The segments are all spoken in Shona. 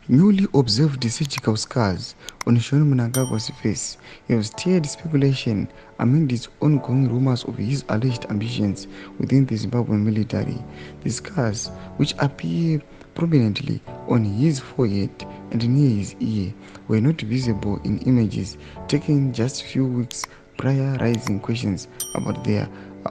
Newly observed surgical scars on Sean Mnangagwa's face have stirred speculation amid its ongoing rumors of his alleged ambitions within the Zimbabwean military. The scars, which appear prominently on his forehead and near his ear, were not visible in images taken just a few weeks prior, raising questions about their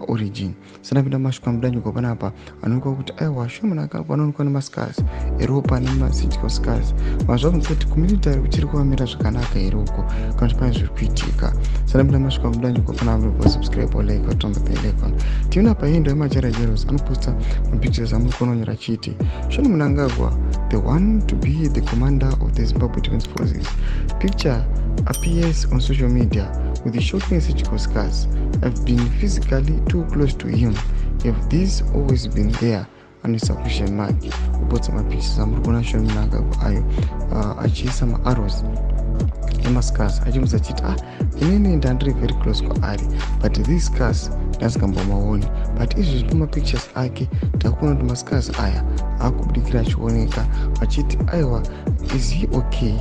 origin. Sanapinda mashuka mudanjiko panapa anoonekwa kuti aiwa Sean Mnangagwa anoonekwa nemascars eropa nemasurgical scars. Mazvakunzi kuti kumilitary kuchiri kuvamira zvakanaka here uko kana kuti pane zviri kuitika. Sanapinda mashuka mudanjiko panapa subscribe or like turn the bell icon. Tiona pahendo yemajarejeros anoposta mapictures amuri kuononyera chiti Sean Mnangagwa, the one to be the commander of the Zimbabwe Defense Forces. Picture appears on social media with the shocking surgical scars. I've been physically too close to him. Have these always been there? Anoisa question mark. Ubotsa mapictures amuri kuona Sean Mnangagwa ayo achiisa maarrows emascars achimudza achiti inini ndandiri very close kwaari, but these scars ndasingambomaoni, but izvozvi pamapictures ake ndakuona kuti mascars aya akubudikira achioneka achiti aiwa, is he okay?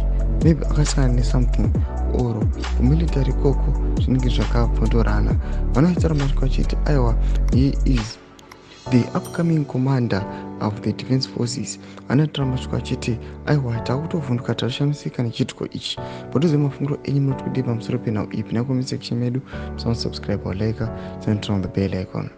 Maybe akasangana nesomething or kumilitary koko zvinenge zvakapondorana. Vanoitaura mashuka achiti aiwa, he is the upcoming commander of the defense forces. Anotaura mashuka achiti aiwa, takutovhunduka tashamisika nechiitiko ichi. Potoziva mafungiro enyu muri kudii pamusoro penhau ipi. Nakomisa section medu, subscribe or like, and turn on the bell icon.